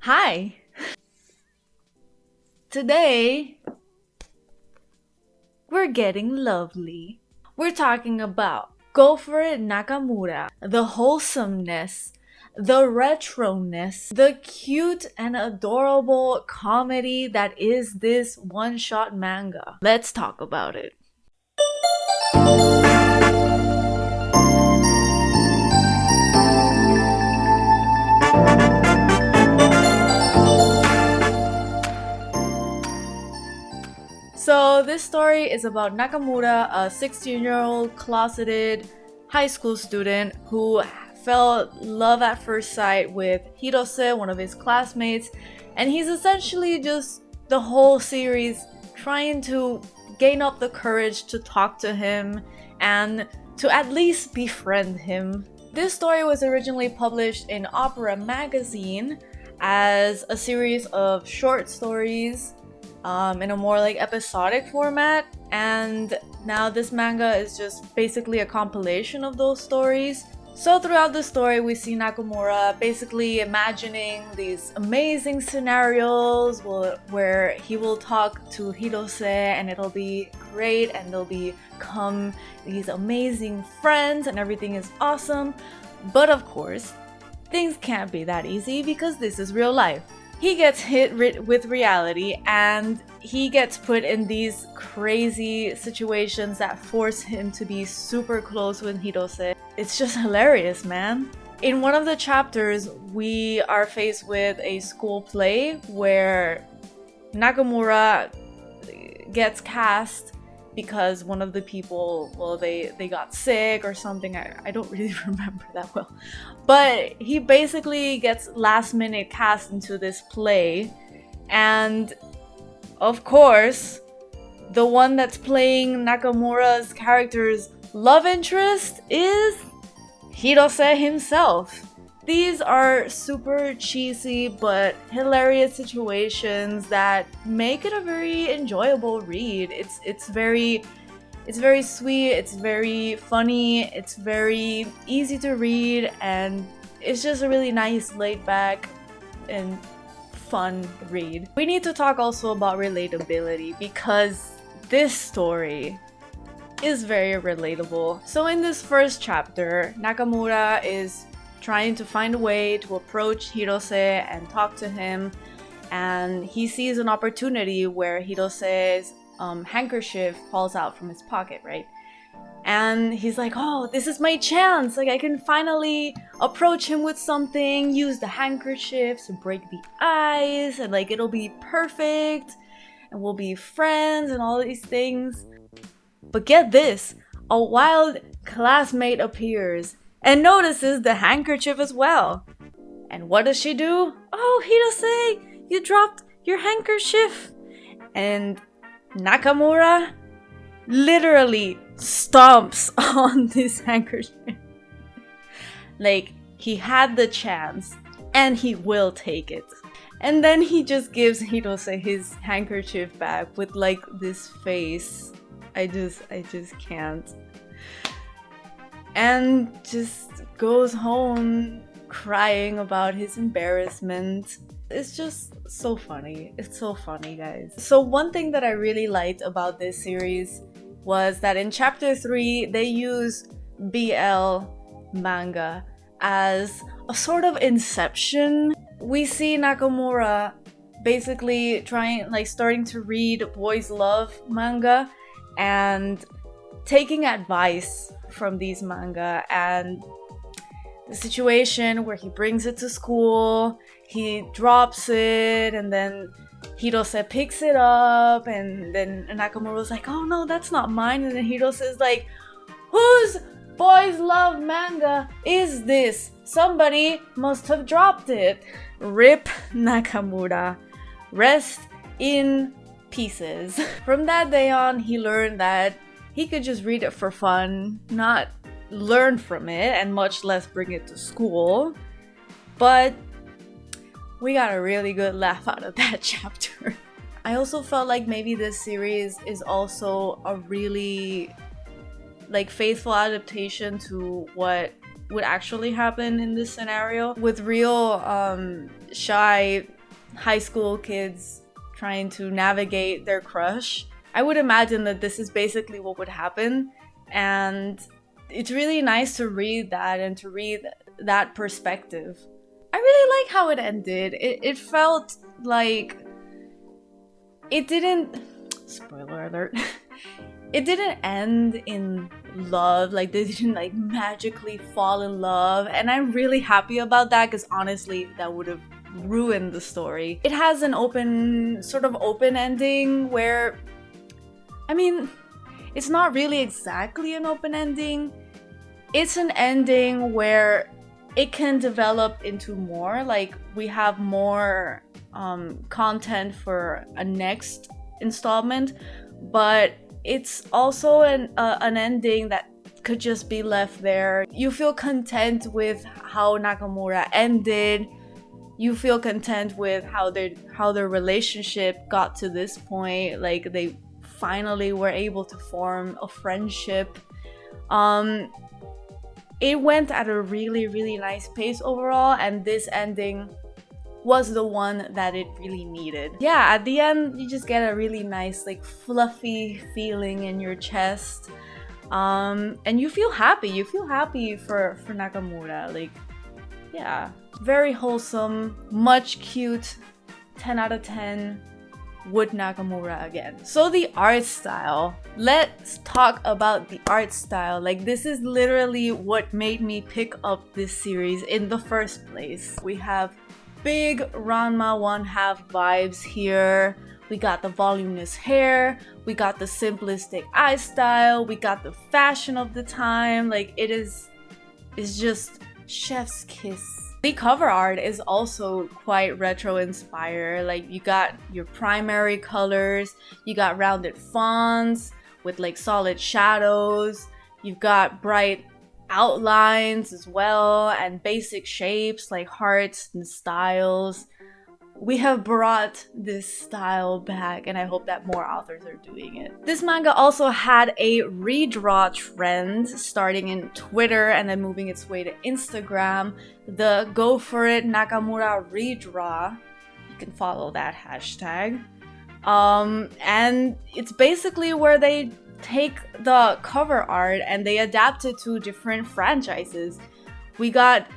Hi! Today, we're getting lovely. We're talking about Go For It Nakamura, the wholesomeness, the retroness, the cute and adorable comedy that is this one-shot manga. Let's talk about it. So this story is about Nakamura, a 16-year-old closeted high school student who fell love at first sight with Hirose, one of his classmates, and he's essentially just the whole series trying to gain up the courage to talk to him and to at least befriend him. This story was originally published in Opera magazine as a series of short stories in a more like episodic format, and now this manga is just basically a compilation of those stories. So throughout the story we see Nakamura basically imagining these amazing scenarios where he will talk to Hirose and it'll be great and they'll become these amazing friends and everything is awesome. But of course, things can't be that easy because this is real life. He gets hit with reality and he gets put in these crazy situations that force him to be super close with Hirose. It's just hilarious, man. In one of the chapters, we are faced with a school play where Nakamura gets cast because one of the people, well, they got sick or something. I don't really remember that well. But he basically gets last minute cast into this play. And of course, the one that's playing Nakamura's character's love interest is Hirose himself. These are super cheesy but hilarious situations that make it a very enjoyable read. It's very sweet, it's very funny, it's very easy to read, and it's just a really nice, laid back and fun read. We need to talk also about relatability because this story is very relatable. So in this first chapter, Nakamura is trying to find a way to approach Hirose and talk to him, and he sees an opportunity where Hirose's handkerchief falls out from his pocket, right? And he's like, oh, this is my chance, like I can finally approach him with something, use the handkerchief to break the ice, and like it'll be perfect and we'll be friends and all these things. But get this, a wild classmate appears and notices the handkerchief as well. And what does she do? Oh, Hirose, you dropped your handkerchief. And Nakamura literally stomps on this handkerchief. Like, he had the chance and he will take it. And then he just gives Hirose his handkerchief back with like this face. I just can't. And just goes home crying about his embarrassment. It's just so funny. It's so funny, guys. So one thing that I really liked about this series was that in chapter 3 they use BL manga as a sort of inception. We see Nakamura basically starting to read boys love manga and taking advice from these manga, and the situation where he brings it to school, he drops it, and then Hirose picks it up, and then Nakamura was like, oh no, that's not mine, and then Hirose is like, whose boys love manga is this? Somebody must have dropped it. Rip Nakamura. Rest in pieces. From that day on, he learned that he could just read it for fun, not learn from it, and much less bring it to school. But we got a really good laugh out of that chapter. I also felt like maybe this series is also a really like faithful adaptation to what would actually happen in this scenario with real shy high school kids trying to navigate their crush. I would imagine that this is basically what would happen, and it's really nice to read that and to read that perspective. I really like how it ended. It felt like it didn't, spoiler alert, it didn't end in love, like they didn't like magically fall in love, and I'm really happy about that because honestly that would have ruined the story. It has an sort of open ending where, I mean, it's not really exactly an open ending. It's an ending where it can develop into more, like we have more content for a next installment, but it's also an ending that could just be left there. You feel content with how Nakamura ended. You feel content with how their relationship got to this point. Like they finally were able to form a friendship. It went at a really, really nice pace overall, and this ending was the one that it really needed. Yeah, at the end, you just get a really nice, like, fluffy feeling in your chest. And you feel happy. You feel happy for Nakamura. Like, yeah. Very wholesome, much cute, 10 out of 10. Would Nakamura again. So the art style. Let's talk about the art style. Like, this is literally what made me pick up this series in the first place. We have big Ranma 1/2 vibes here. We got the voluminous hair. We got the simplistic eye style. We got the fashion of the time. Like, it's just chef's kiss. The cover art is also quite retro inspired. Like, you got your primary colors, you got rounded fonts with like solid shadows, you've got bright outlines as well, and basic shapes like hearts and styles. We have brought this style back, and I hope that more authors are doing it. This manga also had a redraw trend starting in Twitter and then moving its way to Instagram. The Go For It Nakamura redraw. You can follow that hashtag. And it's basically where they take the cover art and they adapt it to different franchises. We got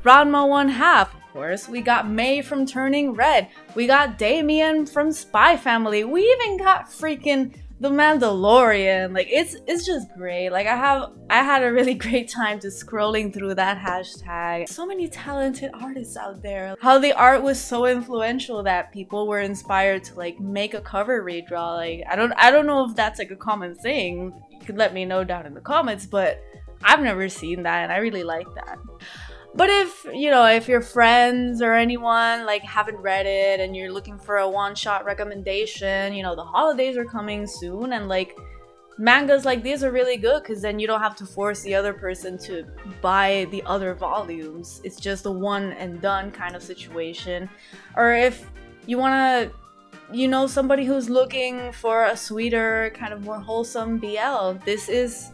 Ranma 1/2, of course. We got Mei from Turning Red. We got Damien from Spy Family. We even got freaking The Mandalorian. Like, it's just great. Like, I had a really great time just scrolling through that hashtag. So many talented artists out there. How the art was so influential that people were inspired to like make a cover redraw. Like, I don't know if that's like a common thing. You could let me know down in the comments, but I've never seen that and I really like that. But if, you know, if your friends or anyone like haven't read it and you're looking for a one-shot recommendation, you know, the holidays are coming soon, and like mangas like these are really good because then you don't have to force the other person to buy the other volumes. It's just a one and done kind of situation. Or if you want to, you know, somebody who's looking for a sweeter, kind of more wholesome BL, this is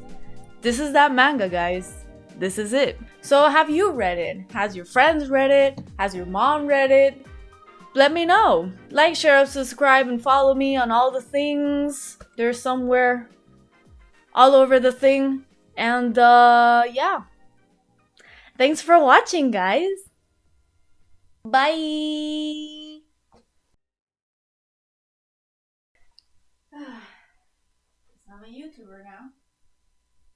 that manga, guys. This is it. So have you read it? Has your friends read it? Has your mom read it? Let me know. Like, share, subscribe, and follow me on all the things. They're somewhere all over the thing. And yeah. Thanks for watching, guys. Bye. I'm a YouTuber now.